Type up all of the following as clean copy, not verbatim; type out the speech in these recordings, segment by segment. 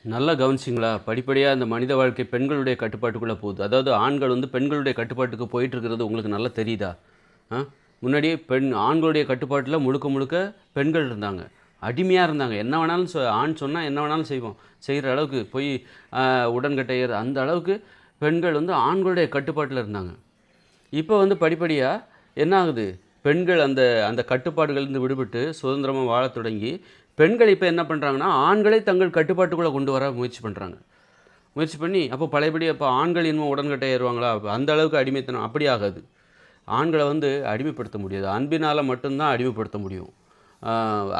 நல்லா கவனிச்சிங்களா? படிப்படியா அந்த மனித வாழ்க்கை பெண்களுடைய கட்டுப்பாட்டுக்குள்ள போகுது. அதாவது ஆண்கள் வந்து பெண்களுடைய கட்டுப்பாட்டுக்கு போயிட்டுருக்கிறது உங்களுக்கு நல்லா தெரியுதா? ஆ முன்னாடி ஆண்களுடைய கட்டுப்பாட்டுல முழுக்க முழுக்க பெண்கள் இருந்தாங்க. அடிமையா இருந்தாங்க. என்ன வேணாலும் ஆண் சொன்னா என்ன வேணாலும் செய்வோம். செய்ற அளவுக்கு போய் அ உடன்கட்டை ஏறு அந்த அளவுக்கு பெண்கள் வந்து ஆண்களுடைய கட்டுப்பாட்டுல இருந்தாங்க. இப்ப வந்து படிப்படியா என்ன ஆகுது? பெண்கள் அந்த அந்த கட்டுப்பாடுகள்லேருந்து விடுபட்டு சுதந்திரமா வாழத் தொடங்கி, பெண்கள் இப்ப என்ன பண்றாங்கன்னா, ஆண்களை தங்கள் கட்டுப்பாட்டுக்குள்ள கொண்டு வர முயற்சி பண்றாங்க. முயற்சி பண்ணி அப்போ பழையபடி அப்போ ஆண்கள் இன்னும் உடன்கட்டை ஏறுவாங்களா? அந்த அளவுக்கு அடிமைத்தனம் அப்படி ஆகாது. ஆண்கள வந்து அடிமைப்படுத்த முடியாது. அன்பினால மட்டும் தான் அடிமைப்படுத்த முடியும். அ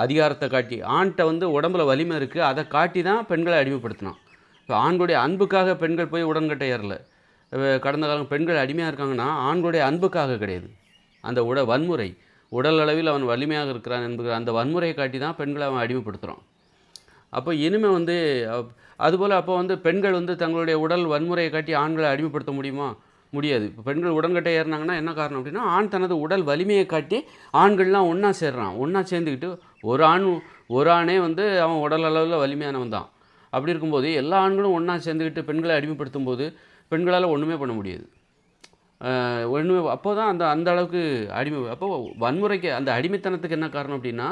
அதிகாரத்த காட்டி ஆண்ட்ட வந்து உடம்புல வலிமை இருக்கு. அத காட்டி தான் பெண்கள அடிமைப்படுத்தலாம். இப்ப ஆண்களுடைய அன்புக்காக பெண்கள் போய் உடன்கட்டை ஏறல. கடந்த காலம் பெண்கள் அடிமையா இருக்காங்கன்னா, ஆண்களுடைய அன்புக்காக கிடையாது. அந்த வன்முறை. உடல் அளவில் அவன் வலிமையாக இருக்கிறான் என்கிற அந்த வன்முறையை காட்டி தான் பெண்கள அவன் அடிமைப்படுத்துறான். அப்போ இனிமே வந்து அதுபோல அப்போ வந்து பெண்கள் வந்து தங்களுடைய உடல் வன்முறையை காட்டி ஆண்கள அடிமைப்படுத்த முடியுமா? முடியாது. இப்போ பெண்கள் உடன்கட்டை ஏறுனாங்கன்னா என்ன காரணம் அப்படின்னா, ஆண் தனது உடல் வலிமையை காட்டி ஆண்கள்லாம் ஒண்ணா சேர்றான். ஒண்ணா சேர்ந்துக்கிட்டு ஒரு ஆண் ஒரு ஆணே வந்து அவன் உடல் அளவுல வலிமையானவன் தான். அப்படி இருக்கும்போது எல்லா ஆண்களும் ஒண்ணா சேர்ந்துக்கிட்டு பெண்கள அடிமைப்படுத்தும்போது, பெண்களால ஒண்ணுமே பண்ண முடியாது. ஒண்ணுமே அப்போ தான் அந்த அந்த அளவுக்கு அப்போ வன்முறைக்கு அந்த அடிமைத்தனத்துக்கு என்ன காரணம் அப்படின்னா,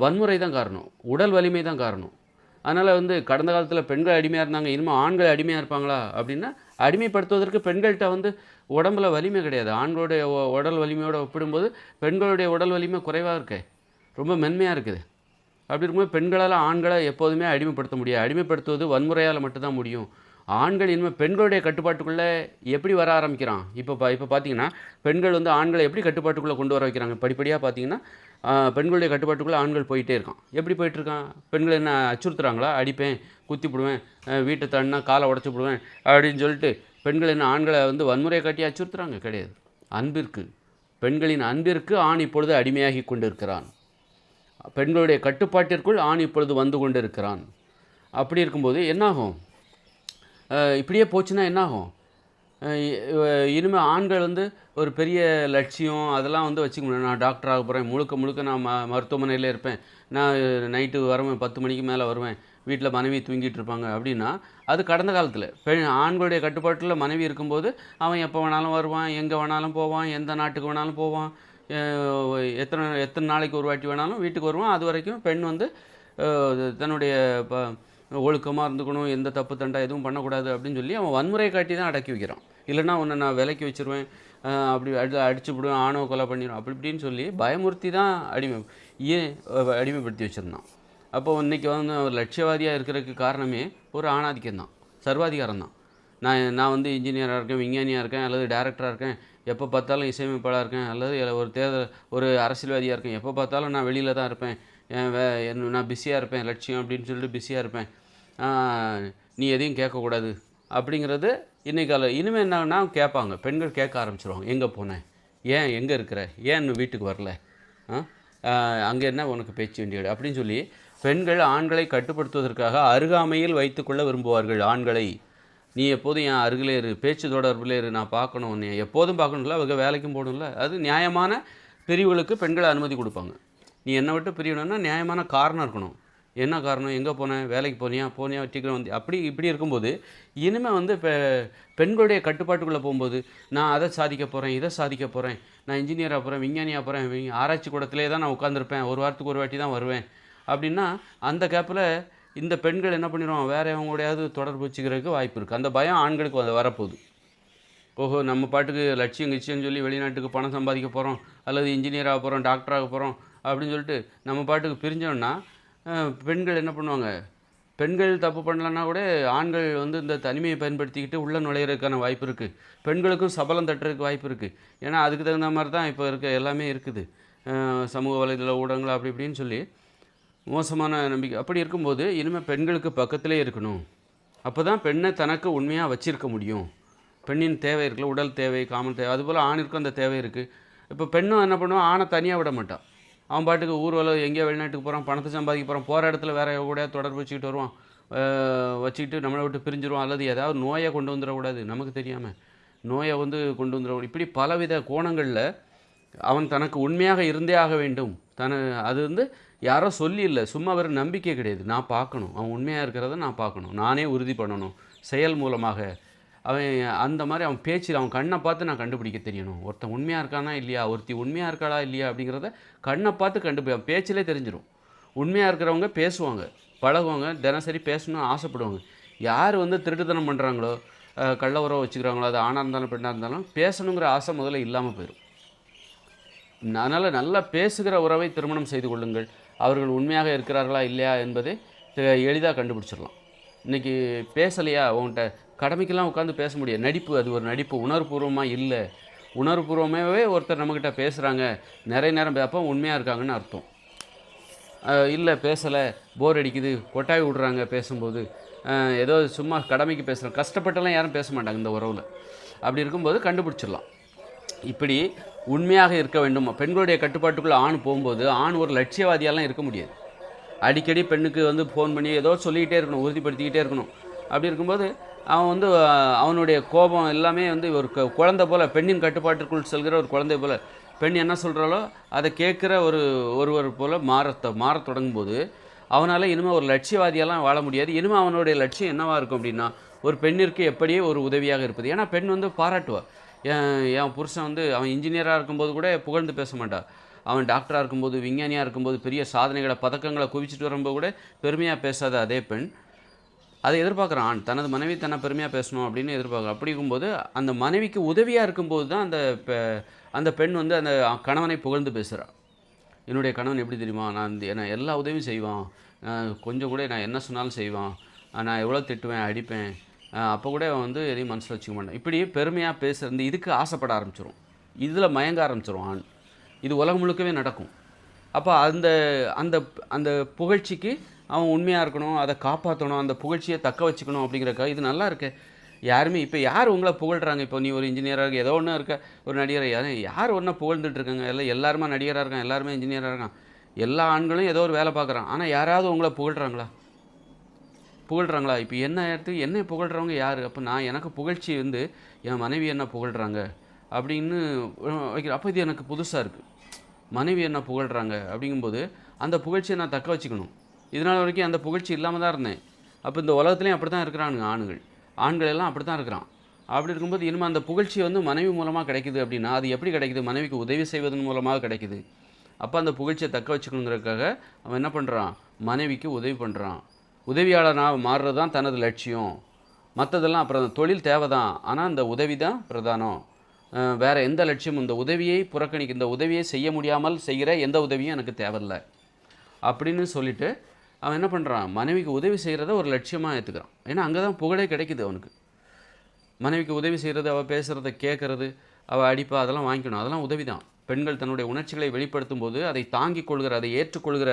வன்முறை தான் காரணம். உடல் வலிமை தான் காரணம். அதனால வந்து கடந்த காலத்தில பெண்கள் அடிமையா இருந்தாங்க. இனிமே ஆண்கள் அடிமையா இருப்பாங்களா? அப்படின்னா, அடிமைப்படுத்துவதற்கு பெண்கள்ட்ட வந்து உடம்புல வலிமை கிடையாது. ஆண்களுடைய உடல் வலிமையோட ஒப்பிடும்போது, பெண்களுடைய உடல் வலிமை குறைவா இருக்கே. ரொம்ப மென்மையா இருக்குது. அப்படி இருக்கும்போது பெண்களால ஆண்கள எப்போதுமே அடிமைப்படுத்த முடியாது. அடிமைப்படுத்துவது வன்முறையால மட்டும் தான் முடியும். ஆண்கள் இனிமே பெண்களுடைய கட்டுப்பாட்டுக்குள்ள எப்படி வர ஆரம்பிக்கிறான்? இப்ப பார்த்தீங்கன்னா, பெண்கள் வந்து ஆண்கள எப்படி கட்டுப்பாட்டுக்குள்ள கொண்டு வர வைக்கிறாங்க? படிப்படியா பார்த்தீங்கன்னா, பெண்களுடைய கட்டுப்பாட்டுக்குள்ள ஆண்கள் போயிட்டே இருக்கான். எப்படி போயிட்டுருக்கான்? பெண்கள் என்ன அச்சுறுத்துறாங்களா? அடிப்பேன், குத்திப்புடுவேன், வீட்ட தாண்டுனா கால உடைச்சு புடுவேன் அப்படின்னு சொல்லிட்டு, பெண்கள் என்ன ஆண்கள வந்து வன்முறைய காட்டி அச்சுறுத்துறாங்க? கிடையாது. அன்பிற்கு, பெண்களின் அன்பிற்கு ஆண் இப்பொழுது அடிமையாகிக் கொண்டிருக்கிறான். பெண்களுடைய கட்டுப்பாட்டிற்குள் ஆண் இப்பொழுது வந்து கொண்டிருக்கிறான். அப்படி இருக்கும்போது என்னாகும்? இப்படியே போச்சுன்னா என்னாகும்? இனிமே ஆண்கள் வந்து ஒரு பெரிய லட்சியம் அதெல்லாம் வந்து வச்சுக்க முடியாது. நான் டாக்டர் ஆகப் போறேன். முழுக்க முழுக்க நான் மருத்துவமனையிலே இருப்பேன். நான் நைட்டு வருவேன் 10 மணிக்கு மேலே வருவேன். வீட்ல மனைவி தூங்கிட்டு இருப்பாங்க அப்படின்னா, அது கடந்த காலத்தில. ஆண்களுடைய கட்டுப்பாட்டுல மனைவி இருக்கும்போது, அவன் எப்போ வேணாலும் வருவான், எங்கே வேணாலும் போவான், எந்த நாட்டுக்கு வேணாலும் போவான். அ எத்தனை எத்தனை நாளைக்கு ஒரு வாட்டி வேணாலும் வீட்டுக்கு வருவான். அதுவரைக்கும் பெண் வந்து தன்னுடைய ப ஒழுக்கமா இருந்துக்கணும், எந்த தப்பு தண்டா எதுவும் பண்ணக்கூடாது அப்படின்னு சொல்லி அவன் வன்முறையை காட்டி தான் அடக்கி வைக்கிறான். இல்லைன்னா உன்னை நான் விலைக்கு வச்சுருவேன், அப்படி அடிச்சுப்புடுவேன், ஆணவ கொலை பண்ணிடுவேன் அப்படி இப்படின்னு சொல்லி பயமுறுத்தி தான் அடிமைப்படுத்தி வச்சுருந்தான். அப்போ இன்னைக்கு வந்து ஒரு லட்சியவாதியாக இருக்கிறதுக்கு காரணமே ஒரு ஆணாதிக்கம் தான், சர்வாதிகாரம் தான். நான் வந்து இன்ஜினியராக இருக்கேன், விஞ்ஞானியாக இருக்கேன், அல்லது டைரக்டராக இருக்கேன், எப்போ பார்த்தாலும் இசையமைப்பாளராக இருக்கேன், அல்லது ஒரு அரசியல்வாதியாக இருக்கேன், எப்போ பார்த்தாலும் நான் வெளியில் தான் இருப்பேன், நான் பிஸியாக இருப்பேன், லட்சியம் அப்படின்னு சொல்லிட்டு பிஸியாக இருப்பேன், நீ எதையும் கேட்கக்கூடாது அப்படிங்கிறது இனிமேல் என்னன்னா கேட்பாங்க. பெண்கள் கேட்க ஆரம்பிச்சிருவாங்க. எங்கே போனேன், ஏன் எங்கே இருக்கிற, ஏன் இன்னும் வீட்டுக்கு வரல, அங்கே என்ன உனக்கு பேச்சு வேண்டியது அப்படின்னு சொல்லி பெண்கள் ஆண்களை கட்டுப்படுத்துவதற்காக அருகாமையில் வைத்துக்கொள்ள விரும்புவார்கள் ஆண்களை. நீ எப்போதும் என் அருகிலே இரு, பேச்சு தொடர்பிலே இரு, நான் பார்க்கணும், உன்னை எப்போதும் பார்க்கணும்ல, அவங்க வேலைக்கும் போகணும்ல. அது நியாயமான பிரிவுகளுக்கு பெண்கள் அனுமதி கொடுப்பாங்க. நீ என்னை விட்டு பிரியணும்னா நியாயமான காரணம் இருக்கணும். என்ன காரணம், எங்கே போனேன், வேலைக்கு போனியா சீக்கிரம் வந்து அப்படி இப்படி இருக்கும்போது இனிமேல் வந்து பெண்களுடைய கட்டுப்பாட்டுக்குள்ளே போகும்போது, நான் அதை சாதிக்க போகிறேன், இதை சாதிக்க போகிறேன், நான் இன்ஜினியராக போகிறேன், விஞ்ஞானியாக போகிறேன், ஆராய்ச்சி கூடத்திலே தான் நான் உட்காந்துருப்பேன், ஒரு வாரத்துக்கு ஒரு வாட்டி தான் வருவேன் அப்படின்னா, அந்த கேப்பில் இந்த பெண்கள் என்ன பண்ணிடுவான், வேறு அவங்க கூடயாவது தொடர்பு வச்சுக்கிறதுக்கு வாய்ப்பு இருக்குது. அந்த பயம் ஆண்களுக்கு வரப்போகுது. ஓஹோ, நம்ம பாட்டுக்கு லட்சியம் கிட்சியம்னு சொல்லி வெளிநாட்டுக்கு பணம் சம்பாதிக்க போகிறோம், அல்லது இன்ஜினியர் ஆக போகிறோம், டாக்டர் ஆக போகிறோம் அப்படின்னு சொல்லிட்டு நம்ம பாட்டுக்கு பிரிஞ்சோம்னா, பெண்கள் என்ன பண்ணுவாங்க, பெண்கள் தப்பு பண்ணலன்னா கூட ஆண்கள் வந்து இந்த தனிமையை பயன்படுத்திக்கிட்டு உள்ளே நுழையிறதுக்கான வாய்ப்பு இருக்குது. பெண்களுக்கும் சபலம் தட்டுறதுக்கு வாய்ப்பு இருக்குது. ஏன்னா அதுக்கு தகுந்த மாதிரி தான் இப்போ எல்லாமே இருக்குது. சமூக வலைதள ஊடகங்கள் அப்படி இப்படின்னு சொல்லி மோசமான நம்பிக்கை. அப்படி இருக்கும்போது இனிமேல் பெண்களுக்கு பக்கத்திலே இருக்கணும். அப்போ தான் பெண்ணை தனக்கு உண்மையாக வச்சிருக்க முடியும். பெண்ணின் தேவை இருக்குல்ல, உடல் தேவை, காமன் தேவை, அதுபோல் ஆணிற்கும் அந்த தேவை இருக்குது. இப்போ பெண்ணும் என்ன பண்ணுவான், ஆணை தனியாக விட மாட்டான். அவன் பாட்டுக்கு ஊர்வலம் எங்கேயோ வெளிநாட்டுக்கு போகிறான், பணத்தை சம்பாதிக்க போகிறான், போகிற இடத்துல வேற கூட தொடர்பு வச்சுக்கிட்டு வருவான், வச்சுக்கிட்டு நம்மளை விட்டு பிரிஞ்சிருவான், அல்லது ஏதாவது நோயை கொண்டு வந்துடக்கூடாது நமக்கு தெரியாமல், நோயை வந்து கொண்டு வந்துடக்கூடாது. இப்படி பலவித கோணங்களில் அவன் தனக்கு உண்மையாக இருந்தே ஆக வேண்டும். அது வந்து யாரோ சொல்லி இல்லை, சும்மா அவர் நம்பிக்கை கிடையாது. நான் பார்க்கணும், அவன் உண்மையாக இருக்கிறத நான் பார்க்கணும், நானே உறுதி பண்ணணும் செயல் மூலமாக. அவன் அந்த மாதிரி அவன் பேச்சில் அவன் கண்ணை பார்த்து நான் கண்டுபிடிக்க தெரியணும். ஒருத்தன் உண்மையாக இருக்கானா இல்லையா, ஒருத்தி உண்மையாக இருக்காளா இல்லையா அப்படிங்கிறத கண்ணை பார்த்து அவன் பேச்சிலே தெரிஞ்சிடும். உண்மையாக இருக்கிறவங்க பேசுவாங்க, பழகுவாங்க, தினசரி பேசணும்னு ஆசைப்படுவாங்க. யார் வந்து திருட்டுத்தனம் பண்ணுறாங்களோ, கள்ள உறவை வச்சுக்கிறாங்களோ, அது ஆணாக இருந்தாலும் பெண்ணாக இருந்தாலும் பேசணுங்கிற ஆசை முதல்ல இல்லாமல் போயிடும். அதனால் நல்லா பேசுகிற உறவை திருமணம் செய்து கொள்ளுங்கள். அவர்கள் உண்மையாக இருக்கிறார்களா இல்லையா என்பதை எளிதாக கண்டுபிடிச்சிடலாம். இன்றைக்கி பேசலையா, உங்கள்கிட்ட கடமைக்கெல்லாம் உட்காந்து பேச முடியாது, நடிப்பு, அது ஒரு நடிப்பு, உணர்வுபூர்வமாக இல்லை. உணர்வுபூர்வமாகவே ஒருத்தர் நம்மக்கிட்ட பேசுகிறாங்க, நிறைய நேரம் அப்போ உண்மையாக இருக்காங்கன்னு அர்த்தம். இல்லை பேசலை, போர் அடிக்குது, கொட்டாய் விடுறாங்க பேசும்போது, ஏதோ சும்மா கடமைக்கு பேசுகிறோம், கஷ்டப்பட்டெல்லாம் யாரும் பேச மாட்டாங்க இந்த உறவில். அப்படி இருக்கும்போது கண்டுபிடிச்சிடலாம். இப்படி உண்மையாக இருக்க வேண்டும். பெண்களுடைய கட்டுப்பாட்டுக்குள்ளே ஆண் போகும்போது ஆண் ஒரு லட்சியவாதியெல்லாம் இருக்க முடியாது. அடிக்கடி பெண்ணுக்கு வந்து ஃபோன் பண்ணி ஏதோ சொல்லிக்கிட்டே இருக்கணும், உறுதிப்படுத்திக்கிட்டே இருக்கணும். அப்படி இருக்கும்போது அவன் வந்து அவனுடைய கோபம் எல்லாமே வந்து ஒரு குழந்தை போல், பெண்ணின் செல்கிற ஒரு குழந்தை போல், பெண் என்ன சொல்கிறாலோ அதை கேட்குற ஒருவர் போல் மாற தொடங்கும்போது அவனால் இனிமேல் ஒரு லட்சியவாதியெல்லாம் வாழ முடியாது. இனிமேல் அவனுடைய லட்சியம் என்னவாக இருக்கும் அப்படின்னா, ஒரு பெண்ணிற்கு எப்படியே ஒரு உதவியாக இருப்பது. ஏன்னா பெண் வந்து பாராட்டுவாள். என் புருஷன் வந்து அவன் இன்ஜினியராக இருக்கும்போது கூட புகழ்ந்து பேச மாட்டான், அவன் டாக்டராக இருக்கும்போது, விஞ்ஞானியாக இருக்கும்போது, பெரிய சாதனைகளை பதக்கங்களை குவிச்சிட்டு வரும்போது கூட பெருமையாக பேசாத அதே பெண் அதை எதிர்பார்க்குறான். ஆண் தனது மனைவி தன்னை பெருமையாக பேசணும் அப்படின்னு எதிர்பார்க்குறான். அப்படி இருக்கும்போது அந்த மனைவிக்கு உதவியாக இருக்கும்போது தான் அந்த பெண் வந்து அந்த கணவனை புகழ்ந்து பேசுகிறான். என்னுடைய கணவன் எப்படி தெரியுமா, நான் எல்லா உதவியும் செய்வான், கொஞ்சம் கூட நான் என்ன சொன்னாலும் செய்வான், நான் எவ்வளோ திட்டுவேன், அடிப்பேன், அப்போ கூட அவன் வந்து எதையும் மனசில் வச்சுக்க மாட்டான். இப்படி பெருமையாக பேசுகிறது, இதுக்கு ஆசைப்பட ஆரம்பிச்சிடும், இதில் மயங்க ஆரம்பிச்சிடும் ஆண். இது உலகம் முழுக்கவே நடக்கும். அப்போ அந்த அந்த அந்த புகழ்ச்சிக்கு அவன் உண்மையாக இருக்கணும், அதை காப்பாற்றணும், அந்த புகழ்ச்சியை தக்க வச்சுக்கணும் அப்படிங்கிறக்காக இது நல்லா இருக்கு. யாருமே இப்போ யார் உங்களை புகழ்கிறாங்க? இப்போ நீ ஒரு இன்ஜினியராக இருக்க, ஏதோ ஒன்று இருக்க, ஒரு நடிகரை, யார் ஒன்றா புகழ்ந்துட்டு இருக்காங்க? எல்லாருமே நடிகராக இருக்கான், எல்லாருமே இன்ஜினியராக இருக்கான், எல்லா ஆண்களும் ஏதோ ஒரு வேலை பார்க்குறான். ஆனால் யாராவது உங்களை புகழ்கிறாங்களா? இப்போ என்னை புகழ்கிறவங்க யார்? அப்போ எனக்கு புகழ்ச்சி வந்து என் மனைவி என்ன புகழ்கிறாங்க அப்படின்னு வைக்கிறேன். அப்போ இது எனக்கு புதுசாக இருக்குது, மனைவி என்ன புகழ்கிறாங்க அப்படிங்கும்போது அந்த புகழ்ச்சியை நான் தக்க வச்சுக்கணும். இதனால் வரைக்கும் அந்த புகழ்ச்சி இல்லாமல் தான் இருந்தேன். அப்போ இந்த உலகத்துலேயும் அப்படி தான் இருக்கிறானுங்க ஆண்கள் எல்லாம் அப்படி தான் இருக்கிறான். அப்படி இருக்கும்போது இனிமேல் அந்த புகழ்ச்சி வந்து மனைவி மூலமாக கிடைக்குது அப்படின்னா அது எப்படி கிடைக்குது? மனைவிக்கு உதவி செய்வதன் மூலமாக கிடைக்குது. அப்போ அந்த புகழ்ச்சியை தக்க வச்சுக்கணுங்கிறதுக்காக அவன் என்ன பண்ணுறான்? மனைவிக்கு உதவி பண்ணுறான். உதவியாளனாக மாறுறது தான் தனது லட்சியம். மற்றதெல்லாம் அப்புறம் தொழில் தேவை தான், ஆனால் அந்த உதவி தான் பிரதானம். வேறு எந்த லட்சியமும், இந்த உதவியை இந்த உதவியை செய்ய முடியாமல் செய்கிற எந்த உதவியும் எனக்கு தேவையில்லை அப்படின்னு சொல்லிவிட்டு அவன் என்ன பண்ணுறான்? மனைவிக்கு உதவி செய்கிறத ஒரு லட்சியமாக ஏற்றுக்கிறான். ஏன்னா அங்கே தான் புகழே கிடைக்குது அவனுக்கு. மனைவிக்கு உதவி செய்கிறது, அவள் பேசுகிறத கேட்குறது, அவள் அடிப்பா, அதெல்லாம் வாங்கிக்கணும், அதெல்லாம் உதவி தான். பெண்கள் தன்னுடைய உணர்ச்சிகளை வெளிப்படுத்தும் போது அதை தாங்கிக் கொள்கிற, அதை ஏற்றுக்கொள்கிற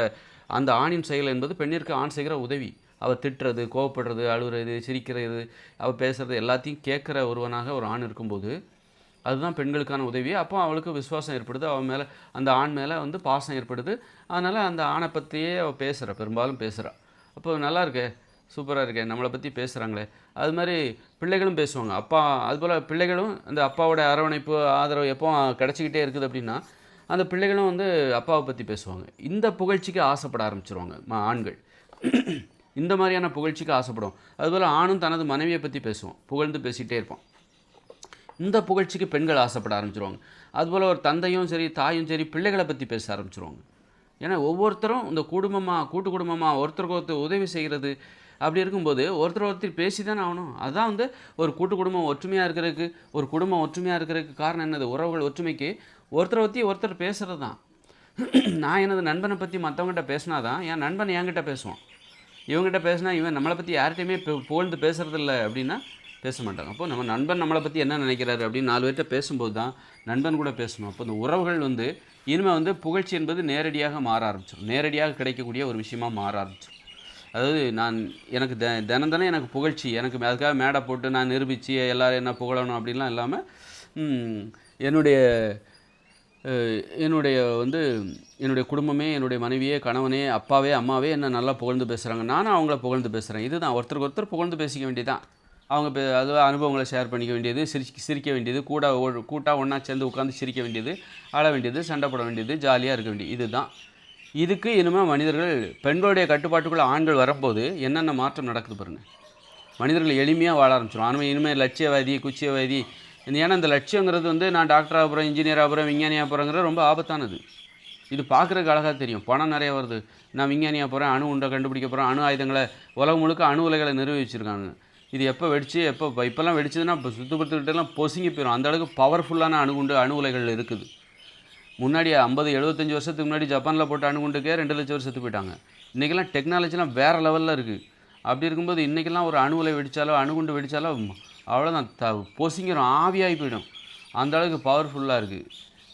அந்த ஆணின் செயல் என்பது பெண்ணிற்கு ஆண் செய்கிற உதவி. அவள் திட்டுறது, கோவப்படுறது, அழுகிறது, சிரிக்கிறது, அவள் பேசுகிறது எல்லாத்தையும் கேட்குற ஒருவனாக ஒரு ஆண் இருக்கும்போது அதுதான் பெண்களுக்கான உதவி. அப்போ அவளுக்கு விசுவாசம் ஏற்படுது, அவன் மேலே, அந்த ஆண் மேலே வந்து பாசம் ஏற்படுது. அதனால் அந்த ஆணை பற்றியே அவள் பேசுகிறா, பெரும்பாலும் பேசுகிறா. அப்போ நல்லா இருக்கே, சூப்பராக இருக்கே, நம்மளை பற்றி பேசுகிறாங்களே. அது மாதிரி பிள்ளைகளும் பேசுவாங்க. அதுபோல் பிள்ளைகளும் அந்த அப்பாவோட அரவணைப்பு, ஆதரவு எப்போ கிடச்சிக்கிட்டே இருக்குது அப்படின்னா அந்த பிள்ளைகளும் வந்து அப்பாவை பற்றி பேசுவாங்க. இந்த புகழ்ச்சிக்கு ஆசைப்பட ஆரம்பிச்சிருவாங்க ஆண்கள். இந்த மாதிரியான புகழ்ச்சிக்கு ஆசைப்படும். அதுபோல் ஆணும் தனது மனைவியை பற்றி பேசுவான், புகழ்ந்து பேசிகிட்டே இருப்பான். இந்த புகழ்ச்சிக்கு பெண்கள் ஆசைப்பட ஆரம்பிச்சிருவாங்க. அதுபோல் ஒரு தந்தையும் சரி, தாயும் சரி, பிள்ளைகளை பற்றி பேச ஆரம்பிச்சிருவாங்க. ஏன்னா ஒவ்வொருத்தரும் இந்த கூட்டு குடும்பமாக ஒருத்தருக்கு ஒருத்தர் உதவி செய்கிறது. அப்படி இருக்கும்போது ஒருத்தர் பேசி தானே ஆகணும். அதுதான் வந்து ஒரு கூட்டு குடும்பம் ஒற்றுமையாக இருக்கிறதுக்கு, ஒரு குடும்பம் ஒற்றுமையாக இருக்கிறதுக்கு காரணம் என்னது? உறவுகள் ஒற்றுமைக்கு ஒருத்தர் பேசுகிறது தான். நான் எனது நண்பனை பற்றி மற்றவங்ககிட்ட பேசினா தான் என் நண்பன் என்கிட்ட பேசுவான். இவங்ககிட்ட பேசினா இவன் நம்மளை பற்றி யார்கிட்டையுமே புகழ்ந்து பேசுகிறதில்ல அப்படின்னா பேச மாட்டாங்க. அப்போ நம்ம நண்பன் நம்மளை பற்றி என்ன நினைக்கிறாரு அப்படின்னு 4 பேர்கிட்ட பேசும்போது தான் நண்பன் கூட பேசணும். அப்போ இந்த உறவுகள் வந்து இனிமேல் வந்து புகழ்ச்சி என்பது நேரடியாக மாற ஆரம்பிச்சிடும், நேரடியாக கிடைக்கக்கூடிய ஒரு விஷயமாக மாற ஆரம்பிச்சிடும். அதாவது எனக்கு தினம் எனக்கு புகழ்ச்சி, எனக்கு அதுக்காக மேடை போட்டு நான் நிரூபித்து எல்லோரும் என்ன புகழணும் அப்படின்லாம் இல்லாமல் என்னுடைய குடும்பமே, என்னுடைய மனைவியே, கணவனே, அப்பாவே, அம்மாவே என்ன நல்லா புகழ்ந்து பேசுகிறாங்க, நானும் அவங்கள புகழ்ந்து பேசுகிறேன். இதுதான் ஒருத்தருக்கு ஒருத்தர் புகழ்ந்து பேசிக்க வேண்டியதான். அவங்க அது அனுபவங்களை ஷேர் பண்ணிக்க வேண்டியது, சிரிக்க வேண்டியது, கூட்டாக ஒன்றா சேர்ந்து உட்காந்து சிரிக்க வேண்டியது, அழ வேண்டியது, சண்டை போட வேண்டியது, ஜாலியாக இருக்க வேண்டியது. இதுதான் இதுக்கு இனிமேல் மனிதர்கள் பெண்களுடைய கட்டுப்பாட்டுக்குள்ளே ஆண்கள் வரும்போது என்னென்ன மாற்றம் நடக்குது பாருங்கள். மனிதர்கள் எளிமையாக வாழ ஆரம்பிச்சிடும். ஆனால் இனிமேல் லட்சியவாதி குச்சியவாதி, ஏன்னா இந்த லட்சியங்கிறது வந்து நான் டாக்டர் ஆக போகிறேன், இன்ஜினியர் ஆக போகிறேன், விஞ்ஞானி ஆக போகிறேங்கிறது ரொம்ப ஆபத்தானது. இது பார்க்குறதுக்கு அழகாக தெரியும், பணம் நிறைய வருது, நான் விஞ்ஞானியாக போகிறேன், அணு உண்டை கண்டுபிடிக்க போகிறேன், அணு ஆயுதங்களை உலகம் முழுக்க அணு உலைகளை நிறுவி வச்சுருக்காங்க. இது எப்போ வெடிச்சு இப்போல்லாம் வெடிச்சதுன்னா இப்போ சுத்தப்படுத்திக்கிட்டெல்லாம் பொசுங்கி போயிடும். அந்த அளவுக்கு பவர்ஃபுல்லான அணுகுண்டு அணு உலைகள் இருக்குது. முன்னாடி 50-75 வருஷத்துக்கு முன்னாடி ஜப்பானில் போட்ட அணுகுண்டுக்கே 2 லட்சம் வருஷத்துக்கு போயிட்டாங்க. இன்றைக்கெல்லாம் டெக்னாலஜிலாம் வேறு லெவலில் இருக்குது. அப்படி இருக்கும்போது இன்றைக்கெல்லாம் ஒரு அணு உலை வெடித்தாலோ அணுகுண்டு வெடித்தாலோ அவ்வளோதான், பொசுங்கிடும், ஆவியாகி போயிடும். அந்த அளவுக்கு பவர்ஃபுல்லாக இருக்குது.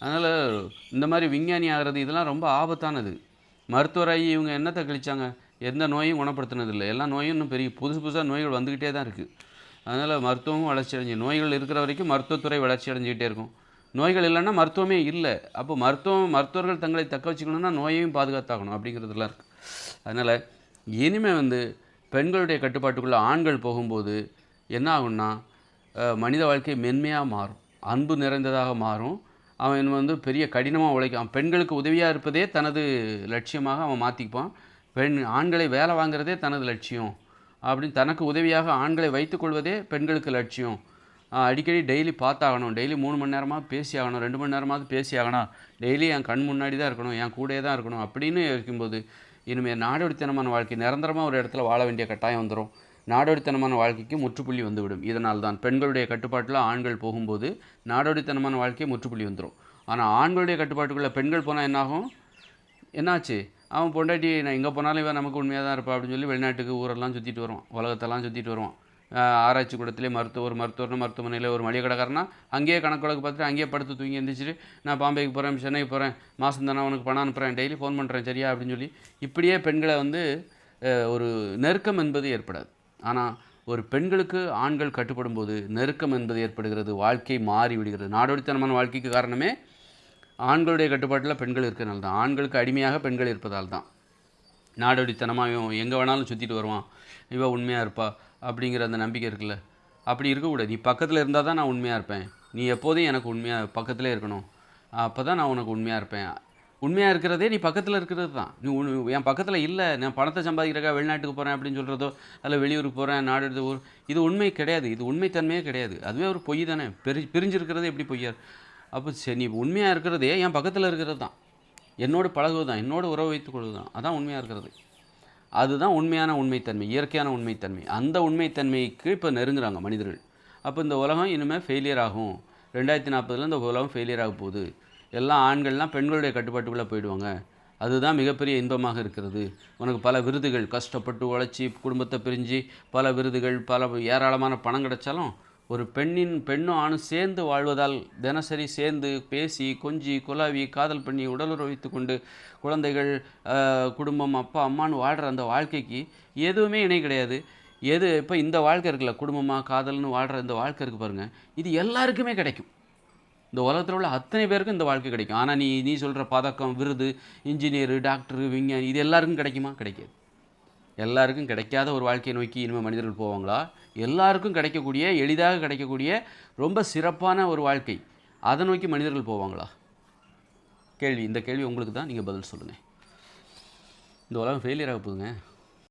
அதனால் இந்த மாதிரி விஞ்ஞானி ஆகிறது இதெல்லாம் ரொம்ப ஆபத்தானது. மருத்துவராகி இவங்க என்னத்தை கழிச்சாங்க? எந்த நோயும் குணப்படுத்தினதில்லை. எல்லா நோயும் இன்னும் பெரிய புதுசாக நோய்கள் வந்துக்கிட்டே தான் இருக்குது. அதனால் மருத்துவமும் வளர்ச்சி அடைஞ்சு, நோய்கள் இருக்கிற வரைக்கும் மருத்துவத்துறை வளர்ச்சி அடைஞ்சிக்கிட்டே இருக்கும். நோய்கள் இல்லைன்னா மருத்துவமே இல்லை. அப்போ மருத்துவர்கள் தங்களை தக்க வச்சுக்கணுன்னா நோயையும் பாதுகாத்தாகணும் அப்படிங்கிறதுலாம் இருக்குது. அதனால் இனிமேல் வந்து பெண்களுடைய கட்டுப்பாட்டுக்குள்ளே ஆண்கள் போகும்போது என்ன ஆகும்னா, மனித வாழ்க்கை மென்மையாக மாறும், அன்பு நிறைந்ததாக மாறும். அவன் வந்து பெரிய கடினமாக உழைக்கான், பெண்களுக்கு உதவியாக இருப்பதே தனது லட்சியமாக அவன் மாற்றிக்குப்பான். ஆண்களை வேலை வாங்குறதே தனது லட்சியம் அப்படின்னு தனக்கு உதவியாக ஆண்களை வைத்துக்கொள்வதே பெண்களுக்கு லட்சியம். அடிக்கடி டெய்லி பார்த்தாகணும், டெய்லி 3 மணி நேரமாக பேசி ஆகணும், 2 மணி நேரமாவது பேசி ஆகணும், டெய்லி என் கண் முன்னாடி தான் இருக்கணும், என் கூடயே தான் இருக்கணும் அப்படின்னு இருக்கும்போது இனிமேல் நாடோடித்தனமான வாழ்க்கை நிரந்தரமாக ஒரு இடத்துல வாழ வேண்டிய கட்டாயம் வந்துடும். நாடோடித்தனமான வாழ்க்கைக்கு முற்றுப்புள்ளி வந்துவிடும். இதனால் தான் பெண்களுடைய கட்டுப்பாட்டில் ஆண்கள் போகும்போது நாடோடித்தனமான வாழ்க்கை முற்றுப்புள்ளி வந்துடும். ஆனால் ஆண்களுடைய கட்டுப்பாட்டுக்குள்ளே பெண்கள் போனால் என்னாகும்? என்னாச்சு? அவன் பொண்டாட்டி நான் எங்கே போனாலும் இவன் நமக்கு உண்மையாக தான் இருப்பா அப்படின்னு சொல்லி வெளிநாட்டுக்கு ஊரெல்லாம் சுற்றிட்டு வருவான், உலகத்தெல்லாம் சுற்றிட்டு வருவான். ஆராய்ச்சி கூடத்திலே மருத்துவர்னா மருத்துவமனையில் ஒரு மளிகை கடைக்காரனா அங்கேயே கணக்கு பார்த்துட்டு அங்கேயே படுத்து தூங்கி எழுந்திரிச்சிட்டு நான் பாம்பேக்கு போகிறேன், சென்னைக்கு போகிறேன், மாதம் தானே உனக்கு பணம் அனுப்புகிறேன், டெய்லி ஃபோன் பண்ணுறேன் சரியா அப்படின்னு சொல்லி இப்படியே பெண்களை வந்து ஒரு நெருக்கம் என்பது ஏற்படாது. ஆனால் ஒரு பெண்களுக்கு ஆண்கள் கட்டுப்படும் போது நெருக்கம் என்பது ஏற்படுகிறது, வாழ்க்கை மாறி விடுகிறது. நாடோடித்தனமான வாழ்க்கைக்கு காரணமே ஆண்களுடைய கட்டுப்பாட்டில் பெண்கள் இருக்கிறனால தான், ஆண்களுக்கு அடிமையாக பெண்கள் இருப்பதால் தான். நாடோடித்தனமாக இவன் எங்கே வேணாலும் சுற்றிட்டு வருவான், இவன் உண்மையாக இருப்பா அப்படிங்கிற அந்த நம்பிக்கை இருக்குல்ல, அப்படி இருக்கக்கூடாது. நீ பக்கத்தில் இருந்தால் தான் நான் உண்மையாக இருப்பேன், நீ எப்போதும் எனக்கு உண்மையாக பக்கத்திலே இருக்கணும், அப்போ தான் நான் உனக்கு உண்மையாக இருப்பேன். உண்மையாக இருக்கிறதே நீ பக்கத்தில் இருக்கிறது தான். நீ என் பக்கத்தில் இல்லை, நான் பணத்தை சம்பாதிக்கிறக்கா வெளிநாட்டுக்கு போகிறேன் அப்படின்னு சொல்கிறதோ, அதில் வெளியூருக்கு போகிறேன் நாடு எடுத்து ஊர், இது உண்மை கிடையாது, இது உண்மைத்தன்மையே கிடையாது. அதுவே ஒரு பொய் தானே. பிரிஞ்சிருக்கிறது எப்படி பொய்யார்? அப்போ சரி, நீ உண்மையாக இருக்கிறதே என் பக்கத்தில் இருக்கிறது தான், என்னோடு பழகுவது தான், என்னோட உறவு வைத்துக்கொள்வது தான், அதான் உண்மையாக இருக்கிறது. அதுதான் உண்மையான உண்மைத்தன்மை, இயற்கையான உண்மைத்தன்மை. அந்த உண்மைத்தன்மைக்கு இப்போ நெருங்குறாங்க மனிதர்கள். அப்போ இந்த உலகம் இனிமேல் ஃபெயிலியர் ஆகும். 2040 இந்த உலகம் ஃபெயிலியர் ஆக போகுது. எல்லாம் ஆண்கள்லாம் பெண்களுடைய கட்டுப்பாட்டுக்குள்ளே போயிடுவாங்க. அதுதான் மிகப்பெரிய இன்பமாக இருக்கிறது. உனக்கு பல விருதுகள், கஷ்டப்பட்டு உழைச்சி குடும்பத்தை பிரிஞ்சு பல விருதுகள், பல ஏராளமான பணம் கிடைச்சாலும் ஒரு பெண்ணும் ஆணும் சேர்ந்து வாழ்வதால், தினசரி சேர்ந்து பேசி கொஞ்சி குலாவி காதல் பண்ணி உடலுறவு வைத்து கொண்டு குழந்தைகள், குடும்பம், அப்பா அம்மான்னு வாழ்கிற அந்த வாழ்க்கைக்கு எதுவுமே இணை கிடையாது. இப்போ இந்த வாழ்க்கை இருக்குல்ல, குடும்பமாக காதல்னு வாழ்கிற இந்த வாழ்க்கை இருக்குது பாருங்கள், இது எல்லாருக்குமே கிடைக்கும். இந்த உலகத்தில் உள்ள அத்தனை பேருக்கும் இந்த வாழ்க்கை கிடைக்கும். ஆனால் நீ சொல்கிற பதக்கம், விருது, இன்ஜினியரு, டாக்டரு, விஞ்ஞானி இது எல்லாருக்கும் கிடைக்குமா? கிடைக்காது. எல்லாருக்கும் கிடைக்காத ஒரு வாழ்க்கையை நோக்கி இனிமேல் மனிதர்கள் போவாங்களா? எல்லாருக்கும் கிடைக்கக்கூடிய, எளிதாக கிடைக்கக்கூடிய ரொம்ப சிறப்பான ஒரு வாழ்க்கை, அதை நோக்கி மனிதர்கள் போவாங்களா? இந்த கேள்வி உங்களுக்கு தான், நீங்கள் பதில் சொல்லுங்கள். இந்த உலகம் ஃபெயிலியர் ஆக போகுதுங்க.